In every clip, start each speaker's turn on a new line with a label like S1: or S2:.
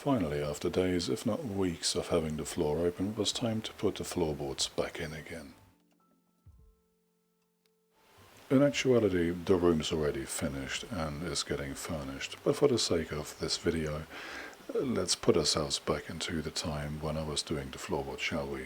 S1: Finally, after days, if not weeks of having the floor open, it was time to put the floorboards back in again. In actuality, the room's already finished and is getting furnished, but for the sake of this video, let's put ourselves back into the time when I was doing the floorboard, shall we?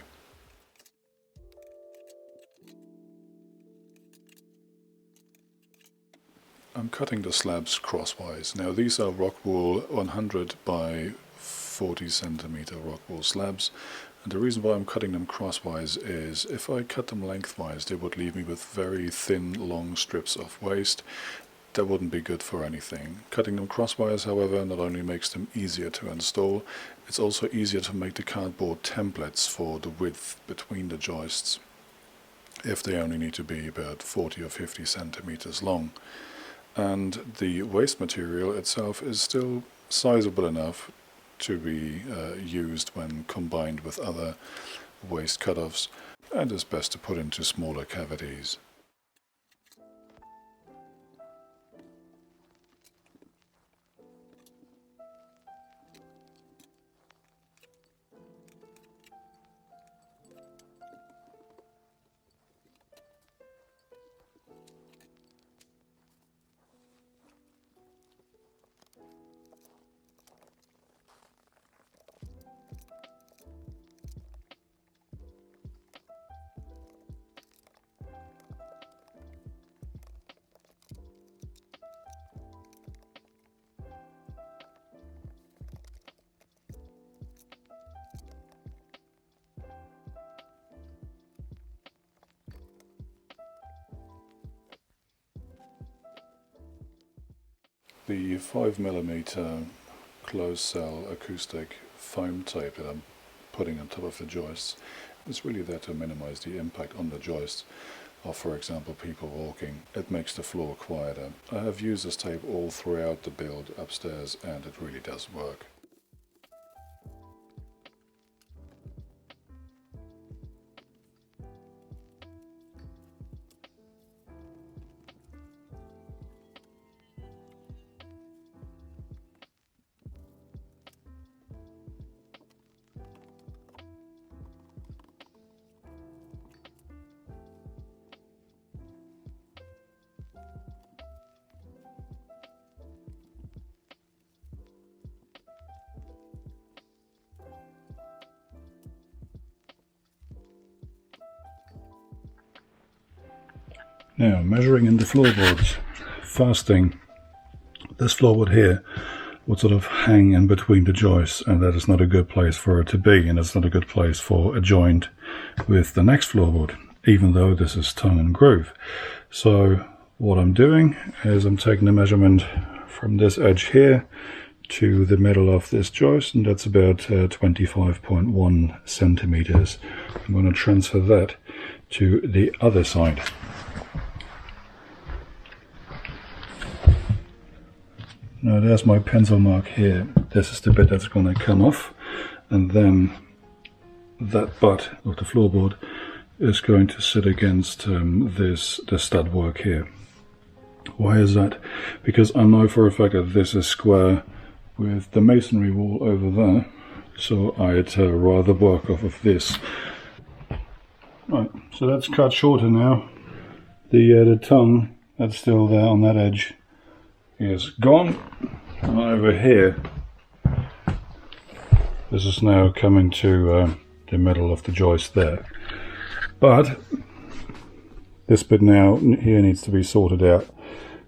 S1: I'm cutting the slabs crosswise. Now these are rockwool 100 by 40 centimeter rockwool slabs, and the reason why I'm cutting them crosswise is if I cut them lengthwise they would leave me with very thin long strips of waste. That wouldn't be good for anything. Cutting them crosswise, however, not only makes them easier to install, it's also easier to make the cardboard templates for the width between the joists if they only need to be about 40 or 50 centimeters long. And the waste material itself is still sizable enough to be used when combined with other waste cut-offs, and is best to put into smaller cavities. The 5mm closed cell acoustic foam tape that I'm putting on top of the joists is really there to minimize the impact on the joists of, for example, people walking. It makes the floor quieter. I have used this tape all throughout the build upstairs and it really does work. Now, measuring in the floorboards. First thing, this floorboard here would sort of hang in between the joists, and that is not a good place for it to be, and it's not a good place for a joint with the next floorboard, even though this is tongue and groove. So what I'm doing is I'm taking the measurement from this edge here to the middle of this joist, and that's about 25.1 centimeters. I'm going to transfer that to the other side. Now there's my pencil mark here. This is the bit that's going to come off, and then that butt of the floorboard is going to sit against the stud work here. Why is that? Because I know for a fact that this is square with the masonry wall over there, so I'd rather work off of this. Right, so that's cut shorter now. The tongue that's still there on that edge is gone, and over here this is now coming to the middle of the joist there, but this bit now here needs to be sorted out.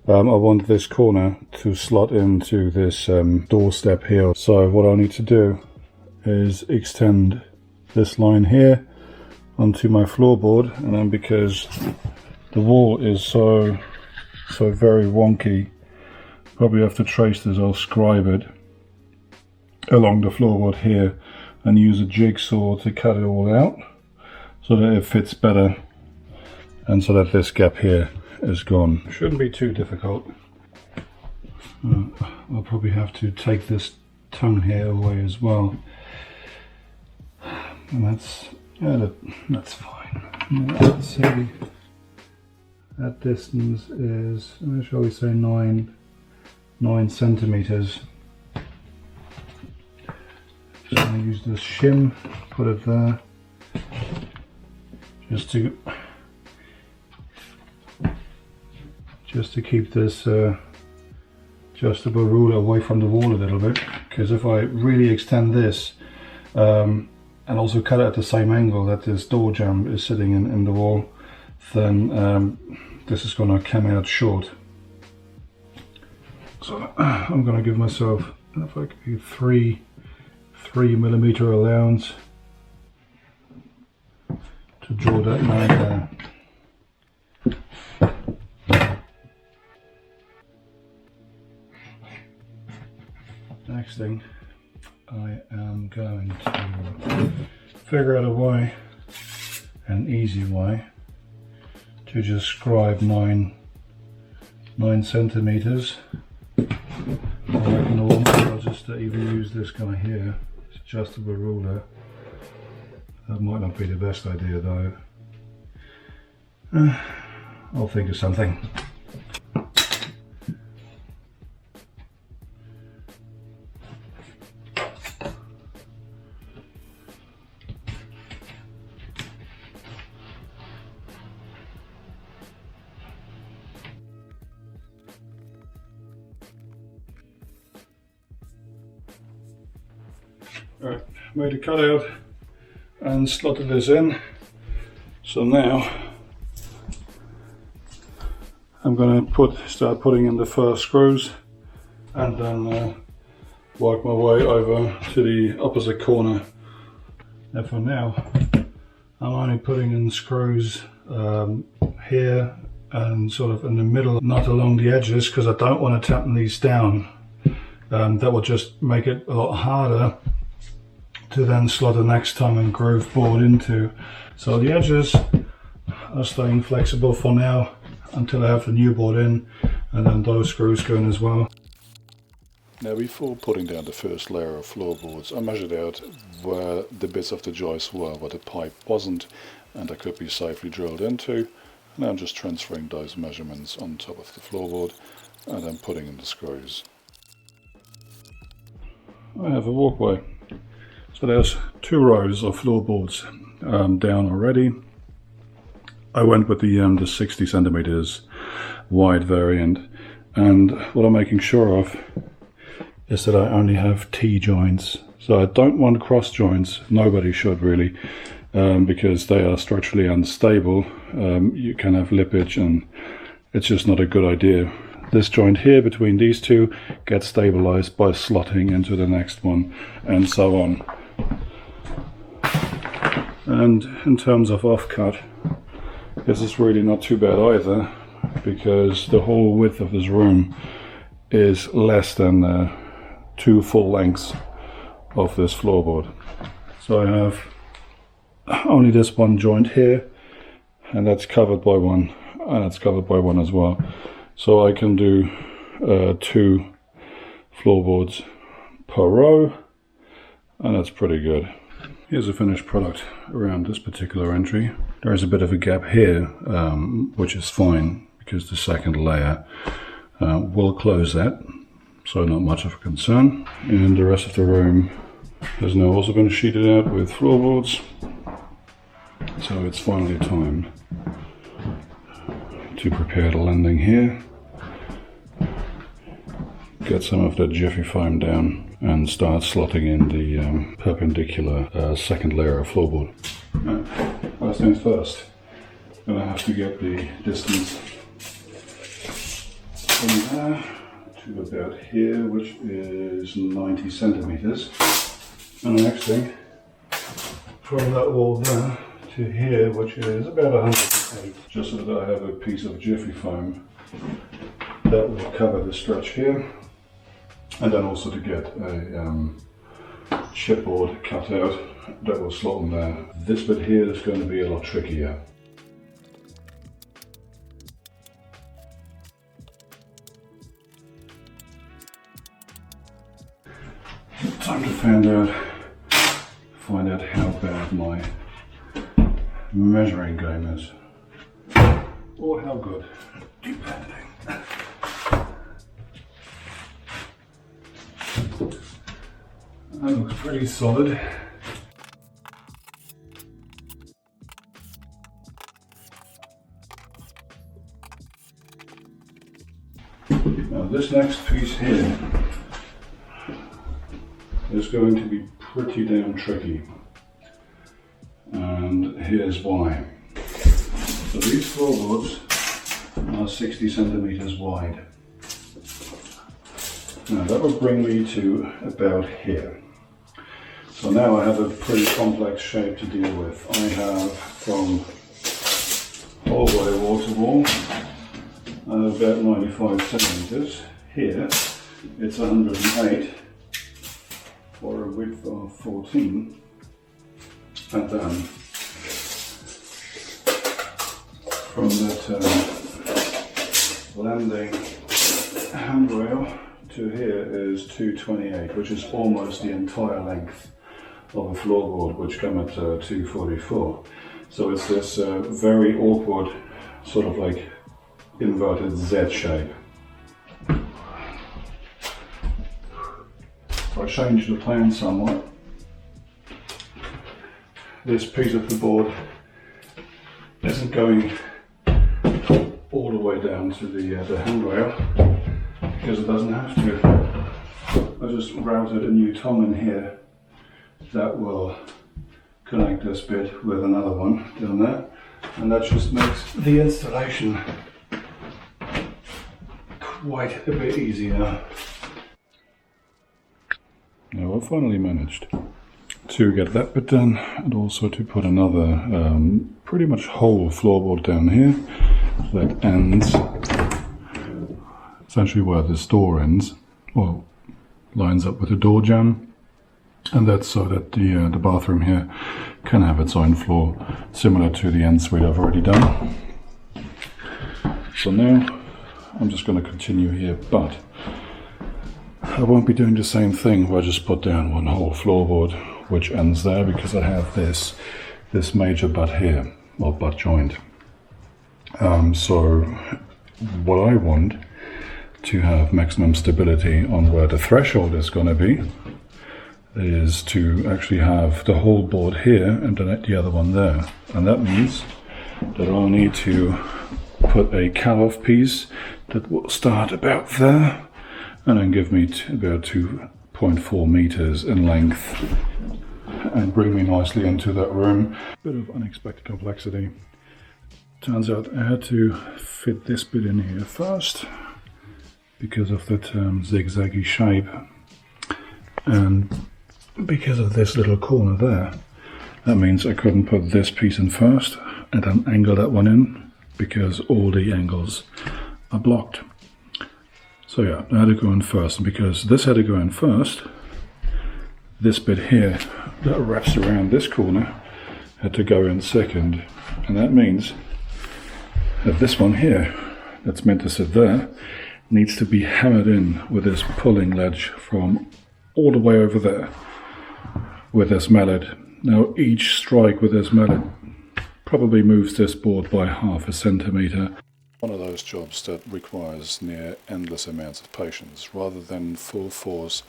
S1: I want this corner to slot into this doorstep here, so what I need to do is extend this line here onto my floorboard, and then because the wall is so very wonky, probably have to trace this or scribe it along the floorboard here and use a jigsaw to cut it all out so that it fits better, and so that this gap here is gone. Shouldn't be too difficult. I'll probably have to take this tongue here away as well, and that's fine. Let's see, that distance is, shall we say, 9 centimeters.
S2: just going to use this shim, put it there, just to keep this adjustable ruler away from the wall a little bit, because if I really extend this and also cut it at the same angle that this door jamb is sitting in the wall, then this is going to come out short. So I'm going to give myself, if I could, 3 millimeter allowance to draw that line there. Next thing, I am going to figure out a way, an easy way, to just scribe 9 centimeters. I reckon I'll just even use this guy here, this adjustable ruler. That might not be the best idea though. I'll think of something. Right, made a cutout and slotted this in. So now I'm going to start putting in the first screws, and then work my way over to the opposite corner. Now for now, I'm only putting in screws here and sort of in the middle, not along the edges, because I don't want to tapen these down. That will just make it a lot harder to then slot the next tongue and groove board into. So the edges are staying flexible for now until I have the new board in, and then those screws go in as well.
S1: Now before putting down the first layer of floorboards, I measured out where the bits of the joist were, where the pipe wasn't and I could be safely drilled into. Now I'm just transferring those measurements on top of the floorboard and then putting in the screws. I have a walkway. So there's 2 rows of floorboards down already. I went with the 60 centimeters wide variant, and what I'm making sure of is that I only have T-joints. So I don't want cross joints. Nobody should really, because they are structurally unstable. You can have lippage and it's just not a good idea. This joint here between these two gets stabilized by slotting into the next one, and so on. And in terms of offcut, this is really not too bad either, because the whole width of this room is less than 2 full lengths of this floorboard. So I have only this one joint here, and that's covered by one, and it's covered by one as well. So I can do 2 floorboards per row, and that's pretty good. Here's a finished product around this particular entry. There is a bit of a gap here, which is fine because the second layer will close that, so not much of a concern. And the rest of the room has now also been sheeted out with floorboards, so it's finally time to prepare the landing here, get some of that jiffy foam down, and start slotting in the perpendicular second layer of floorboard. First things first, I'm going to have to get the distance from there to about here, which is 90 centimeters. And the next thing, from that wall there to here, which is about 108, just so that I have a piece of jiffy foam that will cover the stretch here. And then also to get a chipboard cut out that will slot in there. This bit here is going to be a lot trickier. Time to find out how bad my measuring game is, or how good, depending.
S2: That looks pretty solid. Now this next piece here is going to be pretty damn tricky, and here's why. So these floorboards are 60 centimeters wide. Now that would bring me to about here. So now I have a pretty complex shape to deal with. I have from hallway wall to wall about 95 centimeters. Here it's 108 for a width of 14, and then from that landing handrail to here is 228, which is almost the entire length of a floorboard, which come at 244. So it's this very awkward sort of like inverted Z shape. If I change the plan somewhat, this piece of the board isn't going all the way down to the handrail, because it doesn't have to. I just routed a new tongue in here that will connect this bit with another one down there, and that just makes the installation quite a bit easier.
S1: Now I've finally managed to get that bit done, and also to put another pretty much whole floorboard down here that ends essentially where this door ends, or lines up with the door jamb, and that's so that the bathroom here can have its own floor, similar to the ensuite I've already done. So now I'm just going to continue here, but I won't be doing the same thing where I just put down one whole floorboard which ends there, because I have this major butt here, or butt joint. So what I want to have maximum stability on where the threshold is going to be is to actually have the whole board here and then the other one there. And that means that I'll need to put a cut-off piece that will start about there and then give me about 2.4 meters in length and bring me nicely into that room. Bit of unexpected complexity. Turns out I had to fit this bit in here first because of that zigzaggy shape, and because of this little corner there, that means I couldn't put this piece in first and then angle that one in, because all the angles are blocked. So yeah, I had to go in first, and because this had to go in first, this bit here that wraps around this corner had to go in second, and that means that this one here that's meant to sit there needs to be hammered in with this pulling ledge from all the way over there with this mallet. Now each strike with this mallet probably moves this board by ½ centimeter. One of those jobs that requires near endless amounts of patience, rather than full force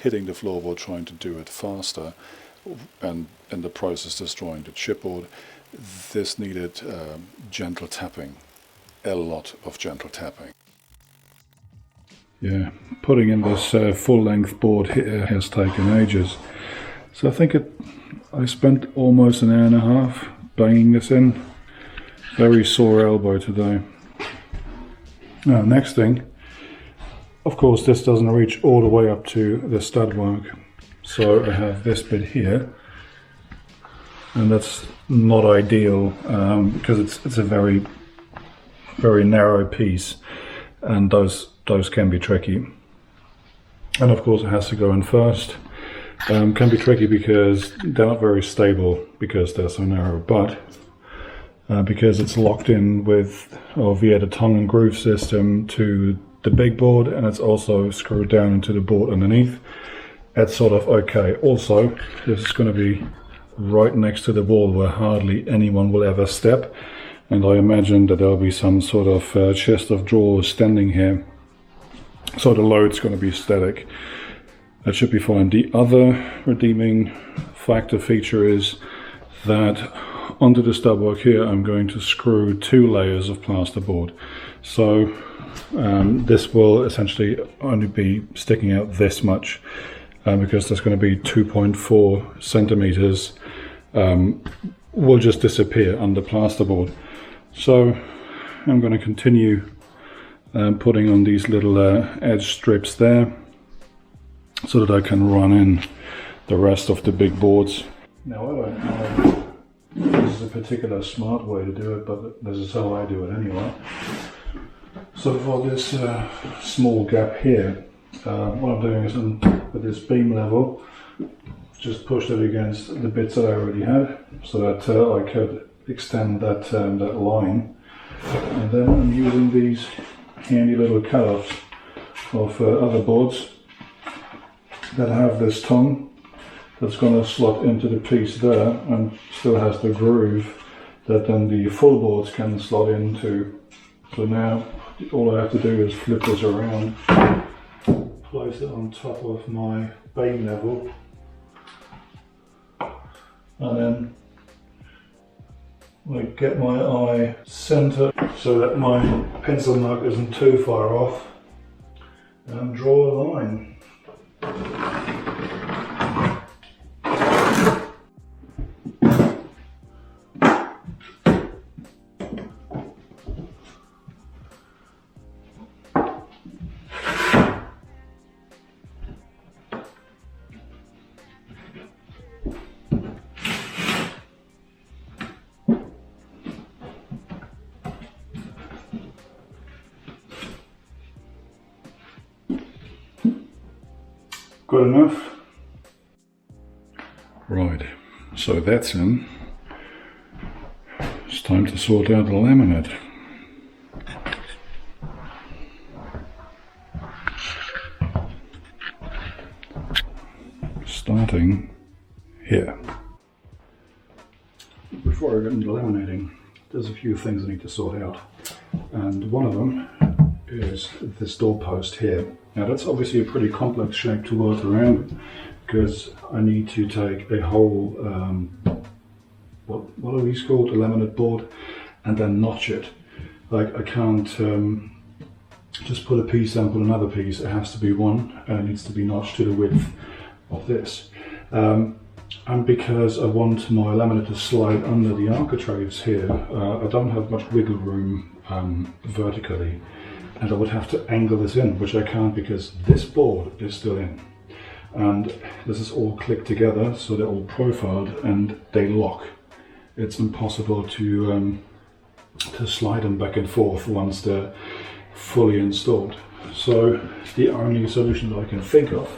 S1: hitting the floorboard trying to do it faster and in the process destroying the chipboard. This needed gentle tapping, a lot of gentle tapping. Yeah, putting in this full-length board here has taken ages. So I think I spent almost an hour and a half banging this in. Very sore elbow today. Now, next thing, of course this doesn't reach all the way up to the stud work. So I have this bit here, and that's not ideal because it's a very, very narrow piece, and those can be tricky. And of course it has to go in first. Can be tricky because they're not very stable because they're so narrow, but because it's locked in with or via the tongue and groove system to the big board, and it's also screwed down into the board underneath, it's sort of okay. Also, this is going to be right next to the wall where hardly anyone will ever step, and I imagine that there'll be some sort of chest of drawers standing here, so the load's going to be static.
S2: That should be fine. The other redeeming factor feature is that onto the stubwork here I'm going to screw 2 layers of plasterboard. So this will essentially only be sticking out this much because there's going to be 2.4 centimeters will just disappear under plasterboard. So I'm going to continue putting on these little edge strips there so that I can run in the rest of the big boards. Now I don't know if this is a particular smart way to do it, but this is how I do it anyway. So for this small gap here, what I'm doing is with this beam level, just push it against the bits that I already had, so that I could extend that line. And then I'm using these handy little cut-offs of other boards that have this tongue that's going to slot into the piece there and still has the groove that then the full boards can slot into. So now all I have to do is flip this around, place it on top of my beam level, and then I get my eye centered so that my pencil mark isn't too far off, and draw a line. Good enough? Right, so that's in. It's time to sort out the laminate. Starting here. Before I get into laminating, there's a few things I need to sort out. And one of them is this doorpost here. Now that's obviously a pretty complex shape to work around because I need to take a whole, what are these called, a laminate board, and then notch it. Like I can't just put a piece and put another piece, it has to be one and it needs to be notched to the width of this. And because I want my laminate to slide under the architraves here, I don't have much wiggle room vertically. And I would have to angle this in, which I can't because this board is still in. And this is all clicked together, so they're all profiled and they lock. It's impossible to slide them back and forth once they're fully installed. So the only solution that I can think of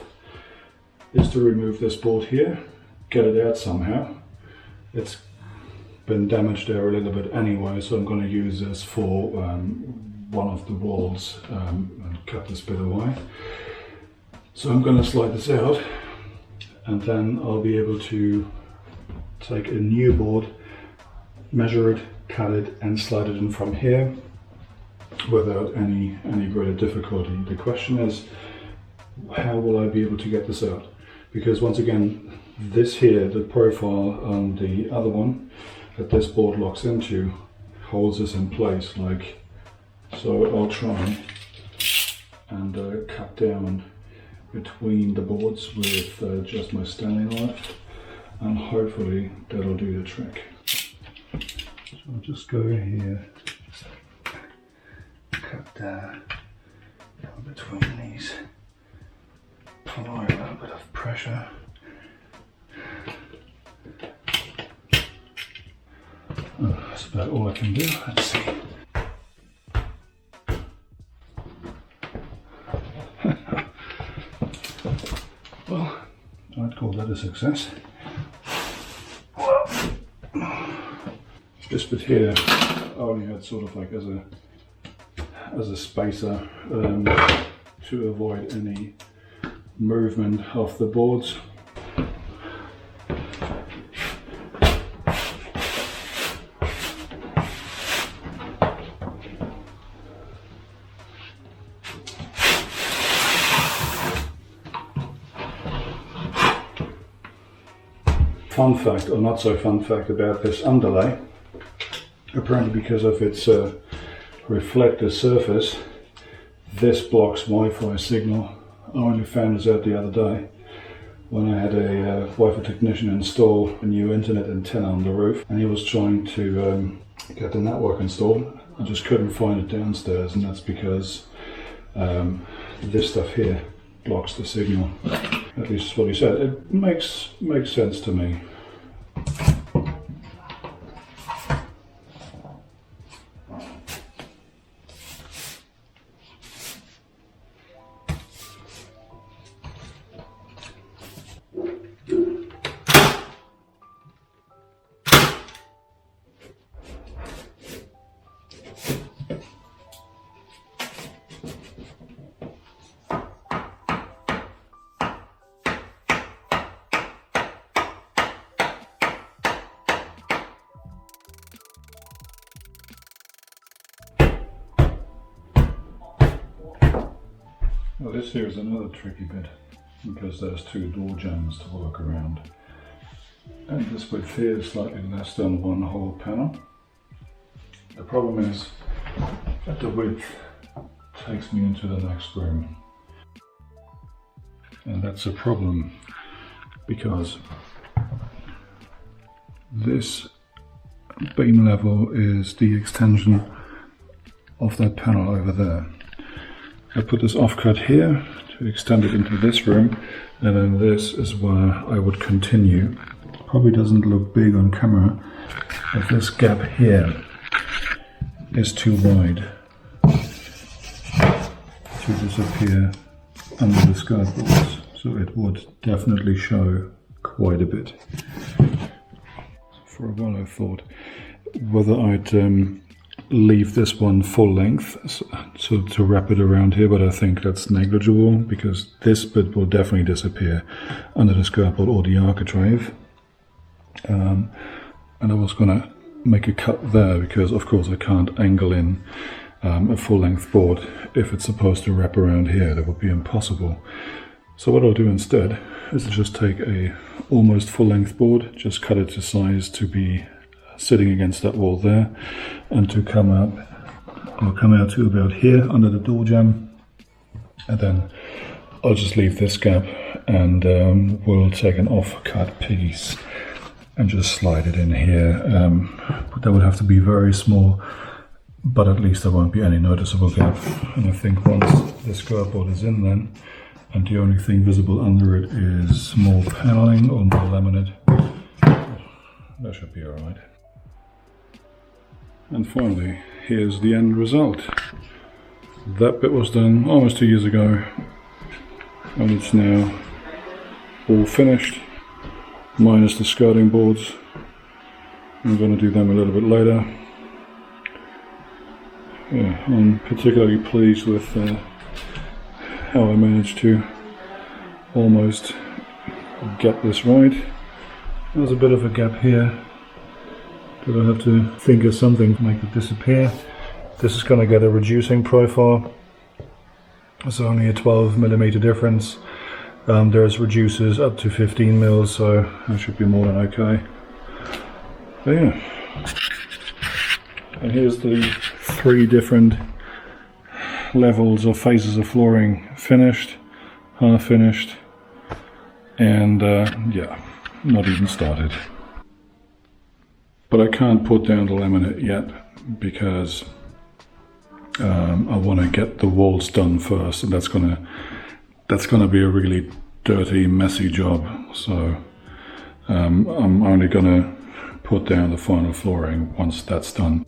S2: is to remove this board here, get it out somehow. It's been damaged there a little bit anyway, so I'm going to use this for one of the walls and cut this bit away. So I'm going to slide this out and then I'll be able to take a new board, measure it, cut it and slide it in from here without any greater difficulty. The question is, how will I be able to get this out? Because once again, this here, the profile on the other one that this board locks into holds this in place like so. I'll try and cut down between the boards with just my Stanley knife, and hopefully that'll do the trick. So I'll just go here, cut down between these, apply a little bit of pressure. Oh, that's about all I can do. Let's see. Well, I'd call that a success. This bit here I only had sort of like as a spacer to avoid any movement of the boards. fun fact, or not so fun fact, about this underlay. Apparently because of its reflective surface, this blocks Wi-Fi signal. I only found this out the other day when I had a Wi-Fi technician install a new internet antenna on the roof, and he was trying to get the network installed. I just couldn't find it downstairs, and that's because this stuff here blocks the signal. At least that's what he said. It makes sense to me. Well, this here is another tricky bit, because there's two door jambs to work around. And this width here is slightly less than one whole panel. The problem is that the width takes me into the next room. And that's a problem, because this beam level is the extension of that panel over there. I put this offcut here to extend it into this room, and then this is where I would continue. Probably doesn't look big on camera, but this gap here is too wide to disappear under the skirt boards, so it would definitely show quite a bit. For a while I thought whether I'd leave this one full length, so to wrap it around here, but I think that's negligible because this bit will definitely disappear under the skirt board or the architrave. And I was gonna make a cut there because of course I can't angle in a full length board if it's supposed to wrap around here. That would be impossible. So what I'll do instead is just take a almost full length board, just cut it to size to be sitting against that wall there, and to come up, I'll come out to about here under the door jamb, and then I'll just leave this gap, and we'll take an off-cut piece and just slide it in here. But that would have to be very small, but at least there won't be any noticeable gap. And I think once the skirt board is in then, and the only thing visible under it is more paneling or more laminate, that should be alright. And finally, here's the end result. That bit was done almost 2 years ago, and it's now all finished, minus the skirting boards. I'm going to do them a little bit later. Yeah, I'm particularly pleased with how I managed to almost get this right. There's a bit of a gap here. But I have to think of something to make it disappear. This is going to get a reducing profile. It's only a 12mm difference. There's reducers up to 15 mils, so that should be more than okay. But yeah. And here's the 3 different levels or phases of flooring: finished, half finished, and yeah, not even started. But I can't put down the laminate yet because I want to get the walls done first, and that's gonna be a really dirty, messy job. So I'm only gonna put down the final flooring once that's done.